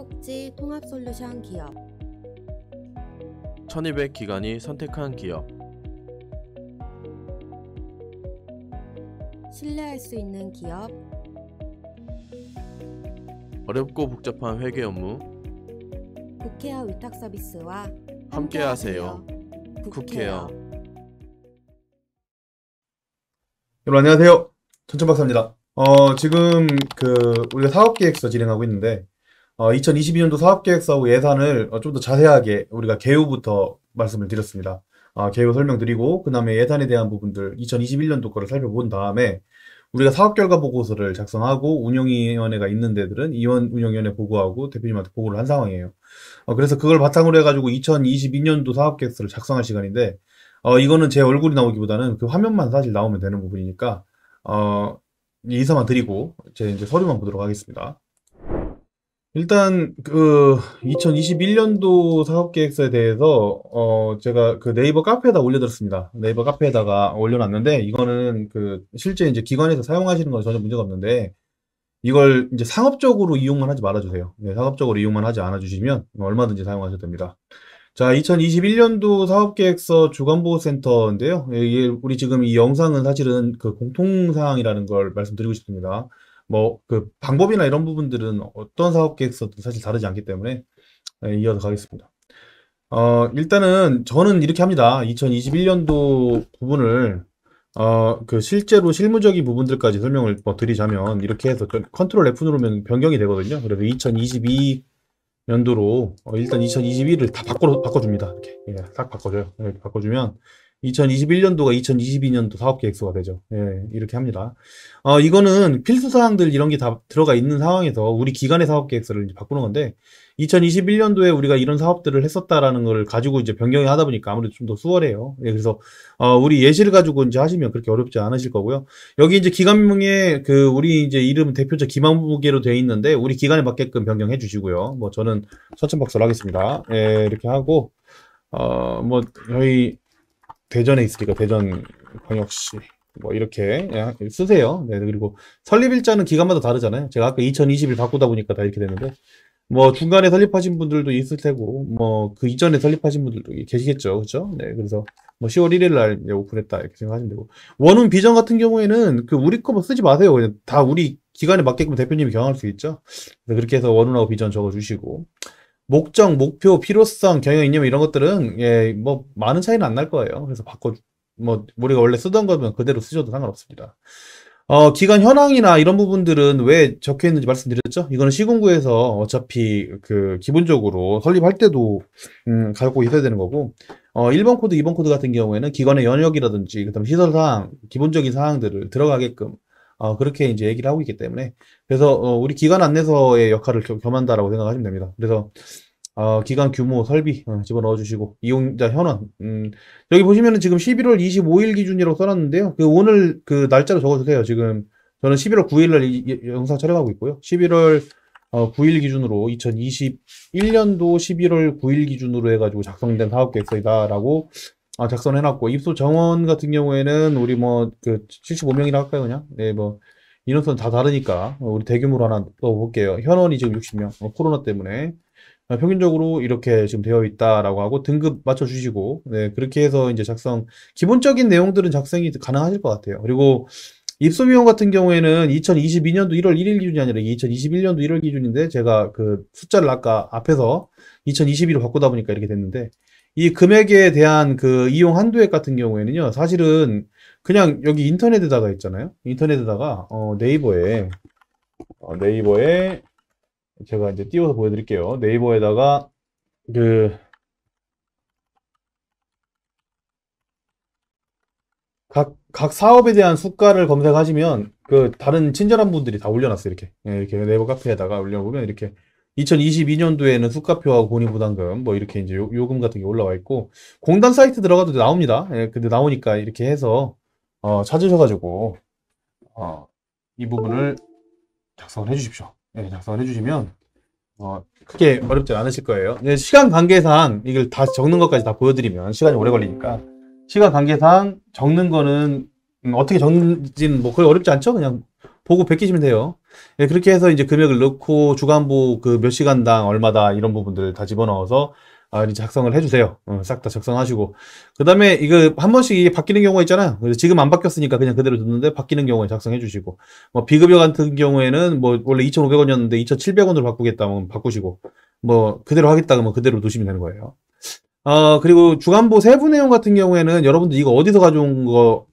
사회복지 통합솔루션 기업 1200 기관이 선택한 기업 신뢰할 수 있는 기업 어렵고 복잡한 회계 업무 국회어 위탁 서비스와 함께하세요. 국회어. 여러분 안녕하세요. 천천박사입니다. 지금 우리가 사업계획서 진행하고 있는데 2022년도 사업계획서하고 예산을 좀 더 자세하게 우리가 개요부터 말씀을 드렸습니다. 개요 설명드리고 그 다음에 예산에 대한 부분들 2021년도 거를 살펴본 다음에 우리가 사업결과보고서를 작성하고 운영위원회가 있는 데들은 운영위원회 보고하고 대표님한테 보고를 한 상황이에요. 그래서 그걸 바탕으로 해가지고 2022년도 사업계획서를 작성할 시간인데 이거는 제 얼굴이 나오기보다는 그 화면만 사실 나오면 되는 부분이니까 인사만 드리고 이제 서류만 보도록 하겠습니다. 일단 2021년도 사업계획서에 대해서 제가 네이버 카페에다 올려드렸습니다. 네이버 카페에다가 올려놨는데 이거는 실제 이제 기관에서 사용하시는 건 전혀 문제가 없는데 이걸 이제 상업적으로 이용만 하지 말아주세요. 네, 상업적으로 이용만 하지 않아주시면 얼마든지 사용하셔도 됩니다. 자, 2021년도 사업계획서 주간보고센터인데요. 우리 지금 이 영상은 사실은 공통사항이라는 걸 말씀드리고 싶습니다. 방법이나 이런 부분들은 어떤 사업계획서도 사실 다르지 않기 때문에 이어서 가겠습니다. 일단은 저는 이렇게 합니다. 2021년도 부분을 실제로 실무적인 부분들까지 설명을 드리자면 이렇게 해서 컨트롤 F 누르면 변경이 되거든요. 그래서 2022년도로 일단 2022를 다 바꿔줍니다. 이렇게 싹 바꿔줘요. 이렇게 바꿔주면 2021년도가 2022년도 사업계획서가 되죠. 이렇게 합니다. 이거는 필수사항들 이런 게 다 들어가 있는 상황에서 우리 기관의 사업계획서를 이제 바꾸는 건데 2021년도에 우리가 이런 사업들을 했었다라는 걸 가지고 이제 변경을 하다 보니까 아무래도 좀 더 수월해요. 그래서 우리 예시를 가지고 이제 하시면 그렇게 어렵지 않으실 거고요. 여기 이제 기관명에 우리 이제 이름 대표적 기만무게로 되어 있는데 우리 기관에 맞게끔 변경해 주시고요. 저는 천천박사를 하겠습니다. 이렇게 하고 저희 대전에 있으니까 대전광역시 이렇게 쓰세요. 네, 그리고 설립일자는 기간마다 다르잖아요. 제가 아까 2020일 바꾸다 보니까 다 이렇게 됐는데 중간에 설립하신 분들도 있을 테고 그 이전에 설립하신 분들도 계시겠죠. 그렇죠? 네, 그래서 10월 1일 날 오픈했다 이렇게 생각하시면 되고 원훈 비전 같은 경우에는 우리 거 쓰지 마세요. 그냥 다 우리 기간에 맞게끔 대표님이 경험할 수 있죠. 그렇게 해서 원훈하고 비전 적어주시고 목적, 목표, 필요성, 경영 이념 이런 것들은 많은 차이는 안 날 거예요. 그래서 우리가 원래 쓰던 거면 그대로 쓰셔도 상관없습니다. 기간 현황이나 이런 부분들은 왜 적혀 있는지 말씀드렸죠? 이거는 시군구에서 어차피 기본적으로 설립할 때도 갖고 있어야 되는 거고 1번 코드, 2번 코드 같은 경우에는 기관의 연역이라든지 그다음 시설 사항, 기본적인 사항들을 들어가게끔 그렇게 이제 얘기를 하고 있기 때문에 그래서 우리 기관 안내서의 역할을 겸한다라고 생각하시면 됩니다. 그래서 기관 규모, 설비 집어넣어 주시고 이용자 현황 여기 보시면은 지금 11월 25일 기준이라고 써놨는데요. 오늘 날짜로 적어주세요. 지금 저는 11월 9일 날 영상 촬영하고 있고요. 11월 9일 기준으로 2021년도 11월 9일 기준으로 해가지고 작성된 사업계획서이다라고 작성해놨고 입소 정원 같은 경우에는 우리 75명이라 할까요 그냥? 네, 인원수는 다 다르니까 우리 대규모로 하나 넣어볼게요. 현원이 지금 60명 코로나 때문에 평균적으로 이렇게 지금 되어 있다라고 하고 등급 맞춰주시고 네, 그렇게 해서 이제 기본적인 내용들은 작성이 가능하실 것 같아요. 그리고 입소 비용 같은 경우에는 2022년도 1월 1일 기준이 아니라 2021년도 1월 기준인데 제가 숫자를 아까 앞에서 2022로 바꾸다 보니까 이렇게 됐는데 이 금액에 대한 이용 한도액 같은 경우에는요 사실은 그냥 여기 인터넷에다가 있잖아요. 인터넷에다가 네이버에 제가 이제 띄워서 보여드릴게요. 네이버에다가 각 사업에 대한 수가를 검색하시면 다른 친절한 분들이 다 올려놨어요. 이렇게 네이버 카페에다가 올려보면 이렇게 2022년도에는 수가표하고 본인부담금 이렇게 이제 요금 같은 게 올라와 있고 공단 사이트 들어가도 나옵니다. 근데 나오니까 이렇게 해서 찾으셔가지고 이 부분을 작성을 해주십시오. 작성을 해주시면 크게 어렵지 않으실 거예요. 시간 관계상 이걸 다 적는 것까지 다 보여드리면 시간이 오래 걸리니까 시간 관계상 적는 거는 어떻게 적는지는 그게 어렵지 않죠? 그냥 보고 베끼시면 돼요. 예, 그렇게 해서 이제 금액을 넣고 주간보 그 몇 시간당 얼마다 이런 부분들 다 집어넣어서 이제 작성을 해주세요. 싹 다 작성하시고. 그 다음에 이거 한 번씩 이게 바뀌는 경우가 있잖아요. 그래서 지금 안 바뀌었으니까 그냥 그대로 뒀는데 바뀌는 경우에 작성해 주시고. 뭐 비급여 같은 경우에는 뭐 원래 2,500원이었는데 2,700원으로 바꾸겠다 면 바꾸시고. 뭐 그대로 하겠다 그러면 그대로 두시면 되는 거예요. 그리고 주간보 세부 내용 같은 경우에는 여러분들 이거 어디서 가져온 거,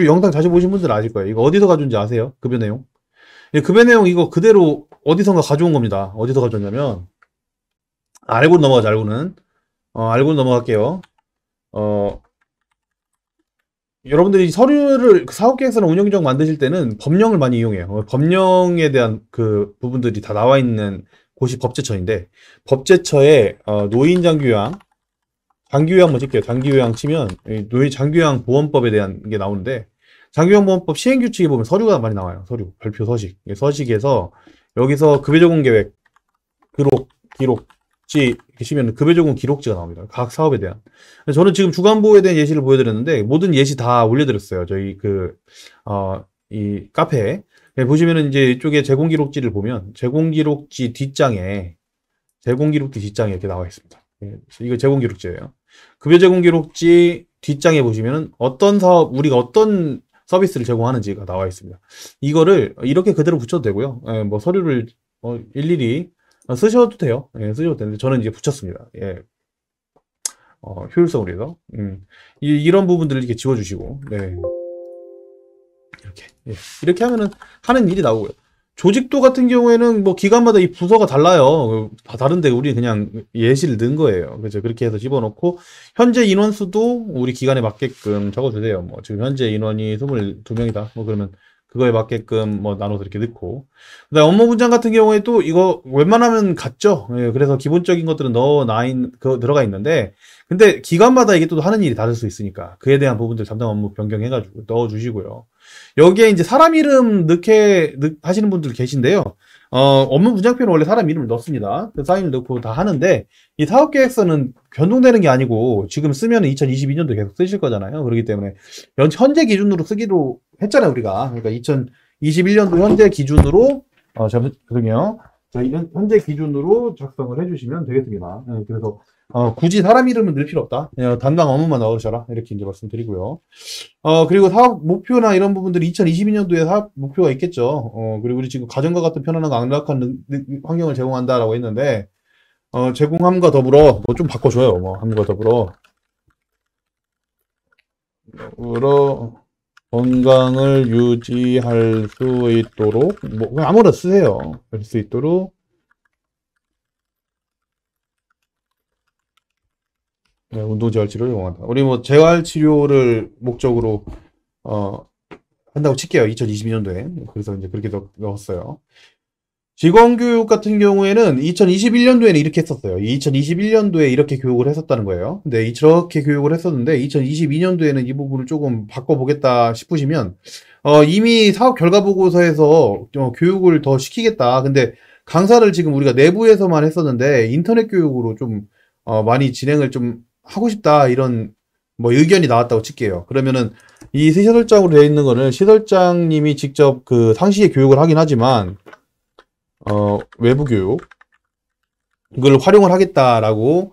영상 자주 보신 분들 아실 거예요. 이거 어디서 가져온지 아세요? 급여 내용? 예, 급여 내용 이거 그대로 어디선가 가져온 겁니다. 어디서 가져왔냐면, 알고는 넘어가죠, 알고는. 알고는 넘어갈게요. 여러분들이 서류를, 사업계획서나 운영규정 만드실 때는 법령을 많이 이용해요. 법령에 대한 그 부분들이 다 나와 있는 곳이 법제처인데, 법제처에, 노인장기요양, 장기요양 한번 칠게요. 장기요양 치면, 장기요양 보험법에 대한 게 나오는데, 장기요양 보험법 시행규칙에 보면 서류가 많이 나와요. 서류, 발표, 서식. 서식에서, 여기서 급여적용 계획, 기록지, 이렇게 치면 급여적용 기록지가 나옵니다. 각 사업에 대한. 저는 지금 주간보에 대한 예시를 보여드렸는데, 모든 예시 다 올려드렸어요. 저희 이 카페에. 보시면은 이제 이쪽에 제공기록지를 보면, 제공기록지 뒷장에 이렇게 나와 있습니다. 이거 제공기록지예요. 급여 제공기록지 뒷장에 보시면은 어떤 사업, 우리가 어떤 서비스를 제공하는지가 나와 있습니다. 이거를 이렇게 그대로 붙여도 되고요. 뭐 서류를 일일이 쓰셔도 돼요. 쓰셔도 되는데 저는 이제 붙였습니다. 효율성을 위해서. 이런 부분들을 이렇게 지워주시고, 네. 이렇게 하면은 하는 일이 나오고요. 조직도 같은 경우에는 뭐 기관마다 이 부서가 달라요. 다 다른데 우리 그냥 예시를 넣은 거예요. 그렇죠. 그렇게 해서 집어넣고 현재 인원수도 우리 기관에 맞게끔 적어주세요. 뭐 지금 현재 인원이 22명이다. 뭐 그러면 그거에 맞게끔 뭐 나눠서 이렇게 넣고. 그다음에 업무 분장 같은 경우에 또 이거 웬만하면 같죠. 그래서 기본적인 것들은 들어가 있는데 근데 기관마다 이게 또 하는 일이 다를 수 있으니까 그에 대한 부분들 담당 업무 변경해가지고 넣어주시고요. 여기에 이제 사람 이름 하시는 분들 계신데요. 업무 분장표는 원래 사람 이름을 넣습니다. 사인을 넣고 다 하는데, 이 사업계획서는 변동되는 게 아니고, 지금 쓰면 2022년도 계속 쓰실 거잖아요. 그렇기 때문에, 현재 기준으로 쓰기로 했잖아요, 우리가. 그러니까 2021년도 현재 기준으로, 죄송해요. 현재 기준으로 작성을 해주시면 되겠습니다. 그래서, 굳이 사람 이름은 넣을 필요 없다. 담당 업무만 넣으셔라. 이렇게 이제 말씀드리고요. 그리고 사업 목표나 이런 부분들이 2022년도에 사업 목표가 있겠죠. 그리고 우리 지금 가정과 같은 편안하고 안락한 환경을 제공한다라고 했는데, 제공함과 더불어, 뭐 좀 바꿔줘요. 뭐, 함과 더불어, 건강을 유지할 수 있도록, 뭐, 그냥 아무거나 쓰세요. 할 수 있도록, 운동재활치료를 이용한다. 우리 뭐 재활치료를 목적으로 한다고 칠게요. 2022년도에. 그래서 이제 그렇게 넣었어요. 직원교육 같은 경우에는 2021년도에는 이렇게 했었어요. 2021년도에 이렇게 교육을 했었다는 거예요. 근데 이렇게 교육을 했었는데 2022년도에는 이 부분을 조금 바꿔보겠다 싶으시면 이미 사업 결과 보고서에서 교육을 더 시키겠다. 근데 강사를 지금 우리가 내부에서만 했었는데 인터넷 교육으로 좀 많이 진행을 좀 하고 싶다 이런 뭐 의견이 나왔다고 칠게요. 그러면은 이 시설장으로 되어 있는 거는 시설장님이 직접 그 상시에 교육을 하긴 하지만 외부 교육 이걸 활용을 하겠다라고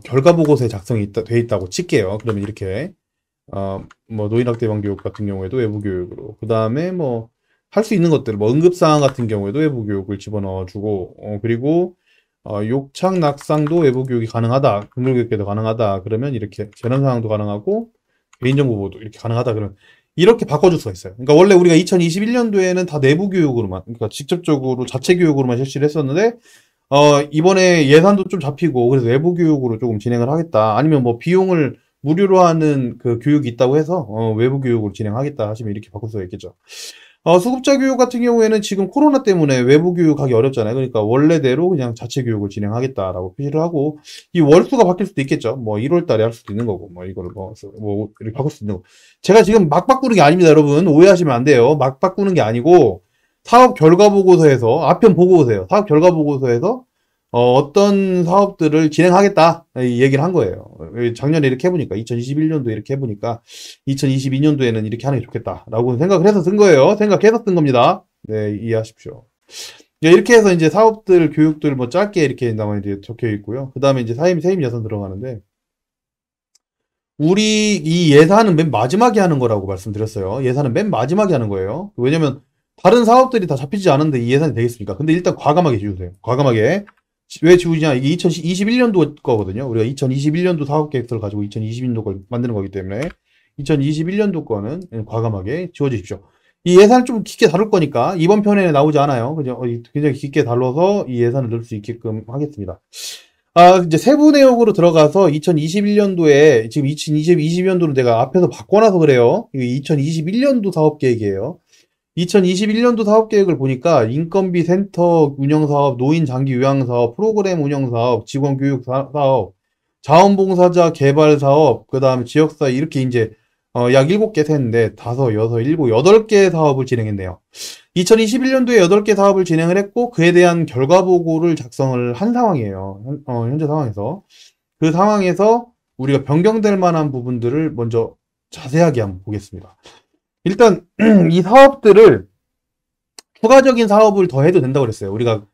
결과 보고서에 작성이 돼 있다고 칠게요. 그러면 이렇게 뭐 노인학대방 교육 같은 경우에도 외부 교육으로 그 다음에 뭐 할 수 있는 것들 뭐 응급상황 같은 경우에도 외부 교육을 집어넣어주고 그리고 욕창, 낙상도 외부 교육이 가능하다. 근무교육도 가능하다. 그러면 이렇게 재난 상황도 가능하고 개인정보 보호도 이렇게 가능하다. 그러면 이렇게 바꿔줄 수가 있어요. 그러니까 원래 우리가 2021년도에는 다 내부 교육으로만, 그러니까 직접적으로 자체 교육으로만 실시를 했었는데 이번에 예산도 좀 잡히고 그래서 외부 교육으로 조금 진행을 하겠다. 아니면 뭐 비용을 무료로 하는 그 교육이 있다고 해서 외부 교육으로 진행하겠다 하시면 이렇게 바꿀 수가 있겠죠. 수급자 교육 같은 경우에는 지금 코로나 때문에 외부 교육하기 어렵잖아요. 그러니까 원래대로 그냥 자체 교육을 진행하겠다라고 표시를 하고 이 월수가 바뀔 수도 있겠죠. 뭐 1월 달에 할 수도 있는 거고 뭐 이거를 뭐 이렇게 바꿀 수도 있는 거고. 제가 지금 막 바꾸는 게 아닙니다, 여러분. 오해하시면 안 돼요. 막 바꾸는 게 아니고 사업 결과 보고서에서 앞편 보고 오세요. 사업 결과 보고서에서 어떤 사업들을 진행하겠다 이 얘기를 한 거예요. 작년에 이렇게 해보니까 2021년도 이렇게 해보니까 2022년도에는 이렇게 하는 게 좋겠다라고 생각을 해서 쓴 거예요. 생각해서 쓴 겁니다. 네, 이해하십시오. 네, 이렇게 해서 이제 사업들, 교육들 뭐 짧게 이렇게 나와 이제 적혀 있고요. 그 다음에 이제 세임 예산 들어가는데 우리 이 예산은 맨 마지막에 하는 거라고 말씀드렸어요. 예산은 맨 마지막에 하는 거예요. 왜냐면 다른 사업들이 다 잡히지 않은데 이 예산이 되겠습니까? 근데 일단 과감하게 지우세요. 과감하게. 왜 지우냐? 이게 2021년도 거거든요. 우리가 2021년도 사업 계획서를 가지고 2022년도 걸 만드는 거기 때문에 2021년도 거는 과감하게 지워주십시오. 이 예산을 좀 깊게 다룰 거니까 이번 편에 나오지 않아요. 그냥 굉장히 깊게 다뤄서 이 예산을 넣을 수 있게끔 하겠습니다. 이제 세부 내용으로 들어가서 2021년도에 지금 2022년도를 내가 앞에서 바꿔놔서 그래요. 이게 2021년도 사업 계획이에요. 2021년도 사업 계획을 보니까 인건비 센터 운영 사업, 노인 장기 요양 사업, 프로그램 운영 사업, 직원 교육 사업, 자원봉사자 개발 사업, 그다음에 지역사회 이렇게 이제 약 7개 샜는데 5, 6, 7, 8개 사업을 진행했네요. 2021년도에 8개 사업을 진행을 했고 그에 대한 결과 보고를 작성을 한 상황이에요. 현재 상황에서. 그 상황에서 우리가 변경될 만한 부분들을 먼저 자세하게 한번 보겠습니다. 일단 이 사업들을 추가적인 사업을 더 해도 된다고 그랬어요. 우리가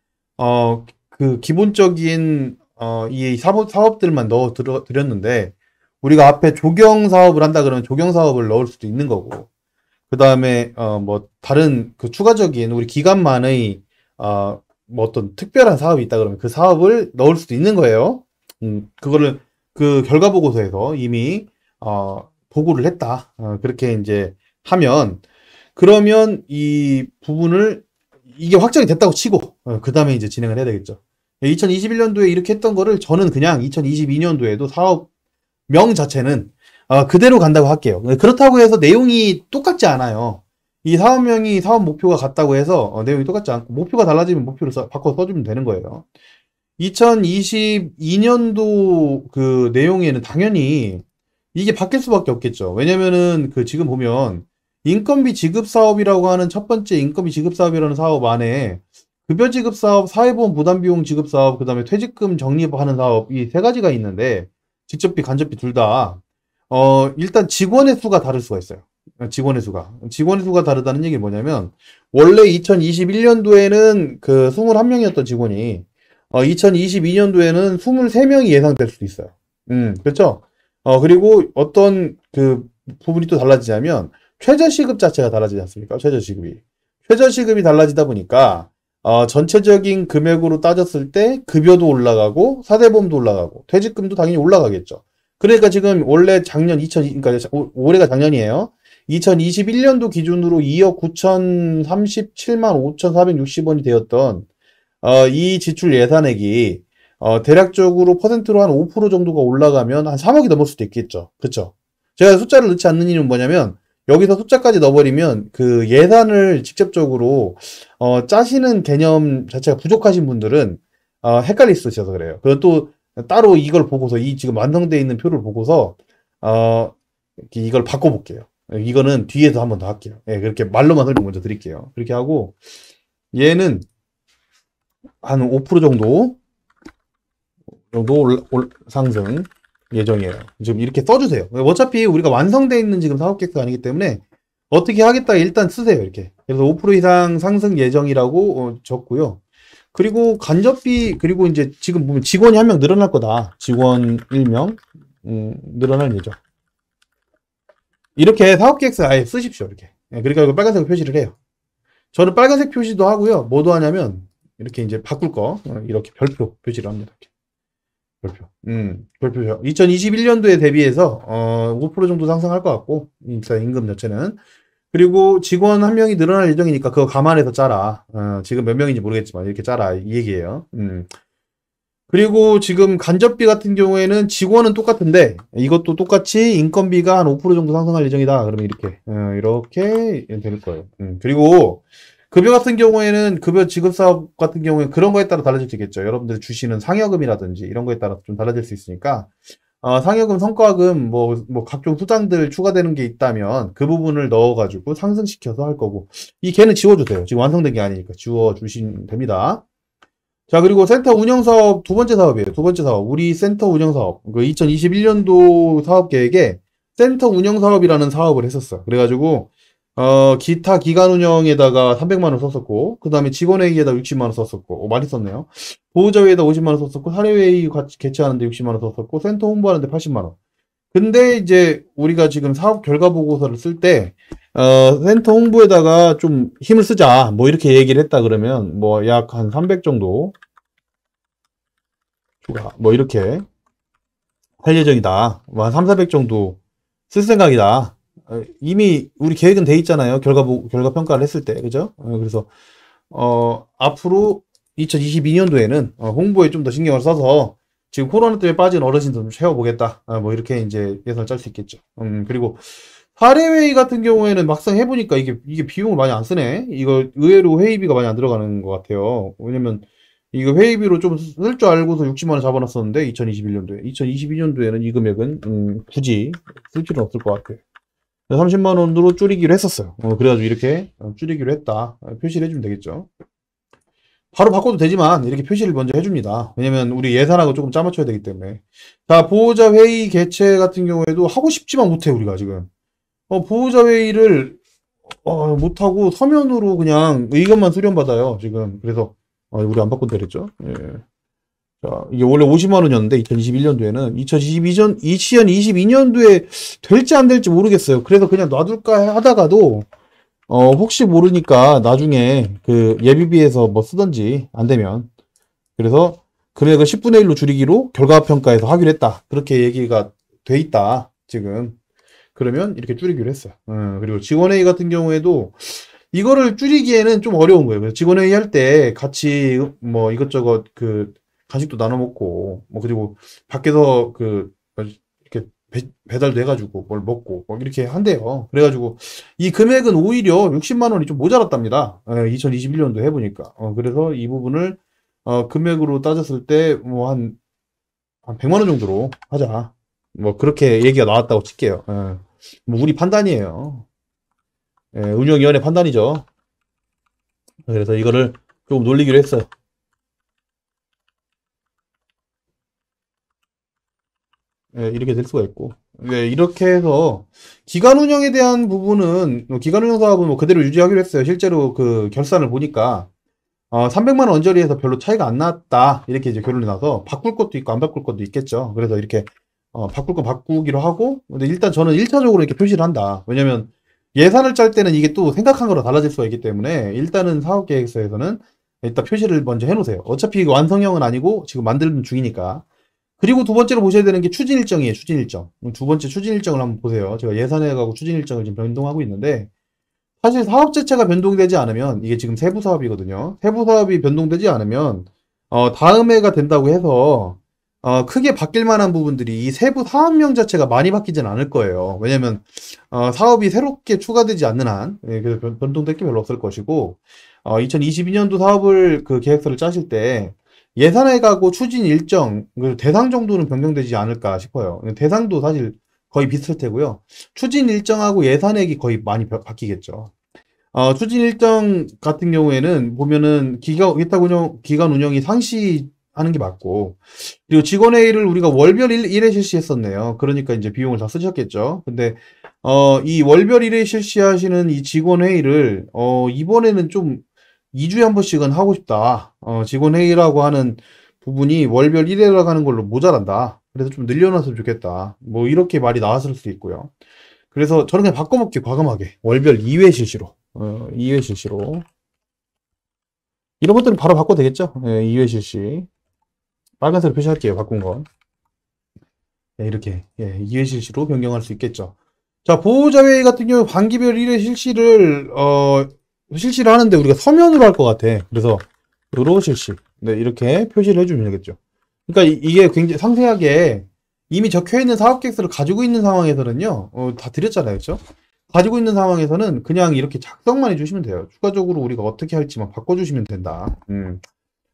그 기본적인 이 사업들만 넣어 드렸는데 우리가 앞에 조경 사업을 한다 그러면 조경 사업을 넣을 수도 있는 거고 그 다음에 뭐 다른 그 추가적인 우리 기관만의 뭐 어떤 특별한 사업이 있다 그러면 그 사업을 넣을 수도 있는 거예요. 그거를 그 결과 보고서에서 이미 보고를 했다. 그렇게 이제 하면 그러면 이 부분을 이게 확정이 됐다고 치고 그 다음에 이제 진행을 해야 되겠죠. 2021년도에 이렇게 했던 거를 저는 그냥 2022년도에도 사업명 자체는 그대로 간다고 할게요. 그렇다고 해서 내용이 똑같지 않아요. 이 사업명이 사업 목표가 같다고 해서 내용이 똑같지 않고 목표가 달라지면 목표를 바꿔서 써주면 되는 거예요. 2022년도 그 내용에는 당연히 이게 바뀔 수밖에 없겠죠. 왜냐면은 그 지금 보면 인건비 지급 사업이라고 하는 첫 번째 인건비 지급 사업이라는 사업 안에 급여 지급 사업, 사회보험 부담 비용 지급 사업, 그 다음에 퇴직금 적립하는 사업 이 세 가지가 있는데 직접비, 간접비 둘 다 일단 직원의 수가 다를 수가 있어요. 직원의 수가 다르다는 얘기는 뭐냐면 원래 2021년도에는 그 21명이었던 직원이 2022년도에는 23명이 예상될 수도 있어요. 그렇죠? 그리고 어떤 그 부분이 또 달라지냐면 최저시급 자체가 달라지지 않습니까? 최저시급이 달라지다 보니까 전체적인 금액으로 따졌을 때 급여도 올라가고 사대보험도 올라가고 퇴직금도 당연히 올라가겠죠. 그러니까 지금 원래 그러니까 올해가 작년이에요. 2021년도 기준으로 2억 9,037만 5,460원이 되었던 이 지출 예산액이 대략적으로 퍼센트로 한 5% 정도가 올라가면 한 3억이 넘을 수도 있겠죠. 그쵸? 제가 숫자를 넣지 않는 이유는 뭐냐면 여기서 숫자까지 넣어버리면 그 예산을 직접적으로 짜시는 개념 자체가 부족하신 분들은 헷갈릴 수 있어서 그래요. 그리고 또 따로 이걸 보고서 이 지금 완성되어 있는 표를 보고서 이걸 바꿔볼게요. 이거는 뒤에서 한 번 더 할게요. 예, 그렇게 말로만 설명 먼저 드릴게요. 그렇게 하고 얘는 한 5% 정도 상승 예정이에요. 지금 이렇게 써주세요. 어차피 우리가 완성되어 있는 지금 사업 계획서가 아니기 때문에 어떻게 하겠다 일단 쓰세요. 이렇게. 그래서 5% 이상 상승 예정이라고 적고요. 그리고 간접비 그리고 이제 지금 보면 직원이 1명 늘어날 거다. 직원 1명 늘어날 예정. 이렇게 사업 계획서 아예 쓰십시오. 이렇게. 그러니까 빨간색으로 표시를 해요. 저는 빨간색 표시도 하고요. 뭐도 하냐면 이렇게 이제 바꿀 거 이렇게 별표 표시를 합니다. 이렇게. 별표. 2021년도에 대비해서 5% 정도 상승할 것 같고 일단 임금 자체는 그리고 직원 1명이 늘어날 예정이니까 그거 감안해서 짜라. 지금 몇 명인지 모르겠지만 이렇게 짜라 이 얘기예요. 그리고 지금 간접비 같은 경우에는 직원은 똑같은데 이것도 똑같이 인건비가 한 5% 정도 상승할 예정이다. 그러면 이렇게 될 거예요. 그리고 급여 같은 경우에는 급여 지급 사업 같은 경우에는 그런 거에 따라 달라질 수 있겠죠. 여러분들 주시는 상여금이라든지 이런 거에 따라 좀 달라질 수 있으니까 상여금, 성과금, 뭐 각종 수당들 추가되는 게 있다면 그 부분을 넣어가지고 상승시켜서 할 거고 이 개는 지워주세요. 지금 완성된 게 아니니까 지워주시면 됩니다. 자, 그리고 센터 운영 사업 두 번째 사업이에요. 두 번째 사업. 우리 센터 운영 사업. 그 2021년도 사업 계획에 센터 운영 사업이라는 사업을 했었어. 그래가지고, 기타 기간 운영에다가 300만 원 썼었고, 그 다음에 직원회의에다 60만 원 썼었고, 많이 썼네요. 보호자회의에다 50만 원 썼었고, 사례회의 같이 개최하는데 60만 원 썼었고, 센터 홍보하는데 80만 원. 근데 이제 우리가 지금 사업 결과 보고서를 쓸 때, 센터 홍보에다가 좀 힘을 쓰자. 뭐 이렇게 얘기를 했다 그러면, 뭐 약 한 300 정도, 뭐 이렇게 할 예정이다. 뭐 한 3, 400 정도 쓸 생각이다. 이미 우리 계획은 돼 있잖아요. 결과 평가를 했을 때. 그죠? 그래서, 앞으로 2022년도에는 홍보에 좀 더 신경을 써서 지금 코로나 때문에 빠진 어르신들 좀 채워보겠다. 뭐 이렇게 이제 예산을 짤 수 있겠죠. 그리고 사례회의 같은 경우에는 막상 해보니까 이게 비용을 많이 안 쓰네. 이거 의외로 회의비가 많이 안 들어가는 것 같아요. 왜냐면 이거 회의비로 좀 쓸 줄 알고서 60만 원 잡아놨었는데 2021년도에 2022년도에는 이 금액은 굳이 쓸 필요는 없을 것 같아요. 30만 원으로 줄이기로 했었어요. 그래가지고 이렇게 줄이기로 했다. 표시를 해주면 되겠죠. 바로 바꿔도 되지만 이렇게 표시를 먼저 해줍니다. 왜냐면 우리 예산하고 조금 짜맞춰야 되기 때문에. 자, 보호자 회의 개최 같은 경우에도 하고 싶지만 못해 우리가 지금. 보호자 회의를 못하고 서면으로 그냥 의견만 수렴받아요 지금. 그래서 우리 안 바꾼다 그랬죠. 예. 자, 이게 원래 50만 원이었는데 2021년도에는 2022년도에 될지 안 될지 모르겠어요. 그래서 그냥 놔둘까 하다가도 혹시 모르니까 나중에 그 예비비에서 뭐 쓰던지 안 되면, 그래서 금액을 10분의 1로 줄이기로 결과평가에서 하기로 했다. 그렇게 얘기가 돼 있다 지금. 그러면 이렇게 줄이기로 했어요. 그리고 직원회의 같은 경우에도 이거를 줄이기에는 좀 어려운 거예요. 그래서 직원회의 할 때 같이 뭐 이것저것 그 간식도 나눠 먹고, 뭐 그리고 밖에서 그 이렇게 배달도 해가지고 뭘 먹고 뭐 이렇게 한대요. 그래가지고 이 금액은 오히려 60만 원이 좀 모자랐답니다. 2021년도 해보니까. 그래서 이 부분을 금액으로 따졌을 때 뭐 한 100만 원 정도로 하자. 뭐 그렇게 얘기가 나왔다고 칠게요. 뭐 우리 판단이에요. 운영위원회 판단이죠. 그래서 이거를 조금 놀리기로 했어요. 이렇게 될 수가 있고. 이렇게 해서 기간 운영에 대한 부분은 기간 운영 사업은 뭐 그대로 유지하기로 했어요. 실제로 그 결산을 보니까 300만 원 언저리에서 별로 차이가 안 났다. 이렇게 이제 결론이 나서 바꿀 것도 있고 안 바꿀 것도 있겠죠. 그래서 이렇게 바꿀 거 바꾸기로 하고, 근데 일단 저는 1차적으로 이렇게 표시를 한다. 왜냐면 예산을 짤 때는 이게 또 생각한 거랑 달라질 수가 있기 때문에 일단은 사업계획서에서는 일단 표시를 먼저 해놓으세요. 어차피 이거 완성형은 아니고 지금 만드는 중이니까. 그리고 두 번째로 보셔야 되는 게 추진 일정이에요. 추진 일정. 두 번째 추진 일정을 한번 보세요. 제가 예산해가고 추진 일정을 지금 변동하고 있는데, 사실 사업 자체가 변동되지 않으면, 이게 지금 세부 사업이거든요. 세부 사업이 변동되지 않으면 다음 해가 된다고 해서 크게 바뀔 만한 부분들이 이 세부 사업명 자체가 많이 바뀌진 않을 거예요. 왜냐면 사업이 새롭게 추가되지 않는 한, 그래서 변동될 게 별로 없을 것이고, 2022년도 사업을 그 계획서를 짜실 때 예산에 가고 추진 일정, 그리고 대상 정도는 변경되지 않을까 싶어요. 대상도 사실 거의 비슷할 테고요. 추진 일정하고 예산액이 거의 많이 바뀌겠죠. 추진 일정 같은 경우에는 보면은 기간 운영이 상시하는 게 맞고, 그리고 직원회의를 우리가 월별 1회 실시했었네요. 그러니까 이제 비용을 다 쓰셨겠죠. 근데 이 월별 1회 실시하시는 이 직원회의를 이번에는 좀 2주에 한 번씩은 하고 싶다. 직원회의라고 하는 부분이 월별 1회라고 하는 걸로 모자란다. 그래서 좀 늘려놨으면 좋겠다. 뭐 이렇게 말이 나왔을 수도 있고요. 그래서 저는 그냥 바꿔먹기 과감하게 월별 2회 실시로 2회 실시로 이런 것들은 바로 바꿔도 되겠죠. 2회 실시 빨간색으로 표시할게요. 바꾼 건. 이렇게 2회 실시로 변경할 수 있겠죠. 자, 보호자회의 같은 경우 반기별 1회 실시를 실시를 하는데 우리가 서면으로 할 것 같아. 그래서 요로 실시. 네, 이렇게 표시를 해주면 되겠죠. 그러니까 이게 굉장히 상세하게 이미 적혀 있는 사업 계획서를 가지고 있는 상황에서는요, 다 드렸잖아요, 그렇죠? 가지고 있는 상황에서는 그냥 이렇게 작성만 해주시면 돼요. 추가적으로 우리가 어떻게 할지만 바꿔주시면 된다.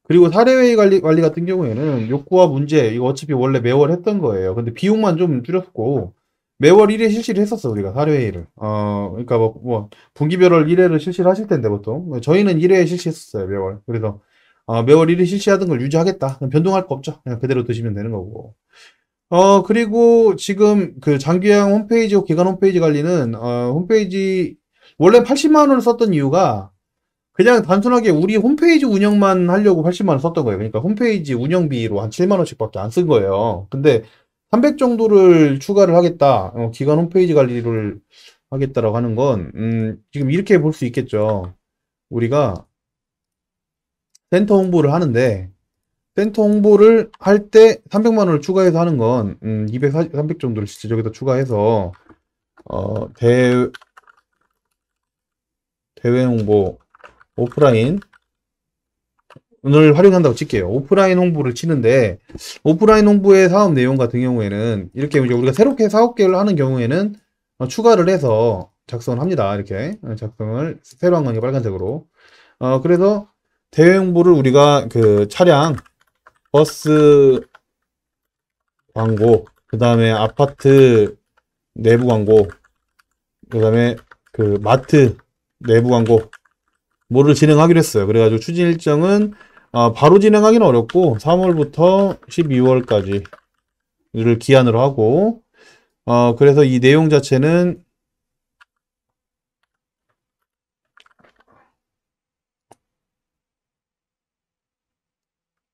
그리고 사례회의 관리 같은 경우에는 욕구와 문제, 이거 어차피 원래 매월 했던 거예요. 근데 비용만 좀 줄였고, 매월 1회 실시를 했었어, 우리가 사례회의를. 그러니까 분기별로 1회를 실시를 하실 텐데, 보통. 저희는 1회 실시했었어요, 매월. 그래서, 매월 1일 실시하던 걸 유지하겠다. 그냥 변동할 거 없죠. 그냥 그대로 두시면 되는 거고. 그리고 지금 그 장기영 홈페이지, 기관 홈페이지 관리는, 홈페이지, 원래 80만 원을 썼던 이유가 그냥 단순하게 우리 홈페이지 운영만 하려고 80만 원 썼던 거예요. 그러니까 홈페이지 운영비로 한 7만 원씩밖에 안 쓴 거예요. 근데 300 정도를 추가를 하겠다. 기관 홈페이지 관리를 하겠다라고 하는 건, 지금 이렇게 볼 수 있겠죠. 우리가 센터 홍보를 하는데, 센터 홍보를 할 때 300만 원을 추가해서 하는 건, 240, 300 정도를 진짜 저기다 추가해서, 대외 홍보, 오프라인을 활용한다고 칠게요. 오프라인 홍보를 치는데, 오프라인 홍보의 사업 내용 같은 경우에는, 이렇게 이제 우리가 새롭게 사업 계획을 하는 경우에는, 추가를 해서 작성을 합니다. 이렇게. 작성을, 새로 한 거니까 빨간색으로. 그래서, 대외 홍보를 우리가 그 차량, 버스 광고, 그 다음에 아파트 내부 광고, 그 다음에 그 마트 내부 광고, 뭐를 진행하기로 했어요. 그래가지고 추진 일정은, 바로 진행하기는 어렵고, 3월부터 12월까지를 기한으로 하고, 그래서 이 내용 자체는,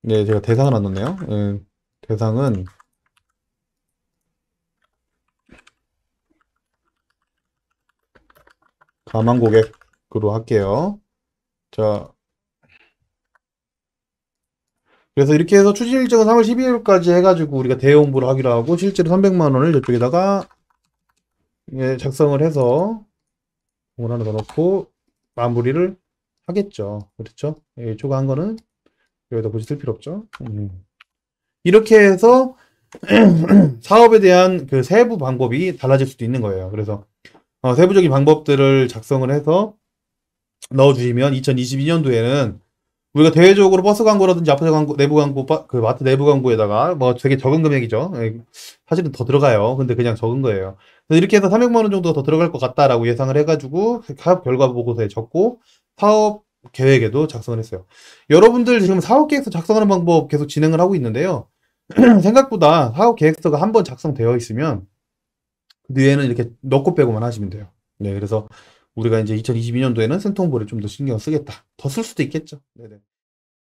네, 제가 대상을 안 넣었네요. 대상은, 가망 고객으로 할게요. 자, 그래서 이렇게 해서 추진 일정은 3월 12일까지 해가지고 우리가 대회 홍보를 하기로 하고, 실제로 300만 원을 이쪽에다가 작성을 해서 공을 하나 더 넣고 마무리를 하겠죠. 그렇죠? 초과한 거는 여기다 굳이 쓸 필요 없죠. 이렇게 해서 사업에 대한 그 세부 방법이 달라질 수도 있는 거예요. 그래서 세부적인 방법들을 작성을 해서 넣어주시면 2022년도에는 우리가 대외적으로 버스 광고라든지 아파트 광고, 내부 광고, 그 마트 내부 광고에다가 뭐 되게 적은 금액이죠. 사실은 더 들어가요. 근데 그냥 적은 거예요. 그래서 이렇게 해서 300만 원 정도가 더 들어갈 것 같다라고 예상을 해가지고 사업 결과 보고서에 적고 사업 계획에도 작성을 했어요. 여러분들 지금 사업 계획서 작성하는 방법 계속 진행을 하고 있는데요. 생각보다 사업 계획서가 한번 작성되어 있으면 그 뒤에는 이렇게 넣고 빼고만 하시면 돼요. 네, 그래서 우리가 이제 2022년도에는 센터 홍보를 좀 더 신경 쓰겠다. 더 쓸 수도 있겠죠. 네네.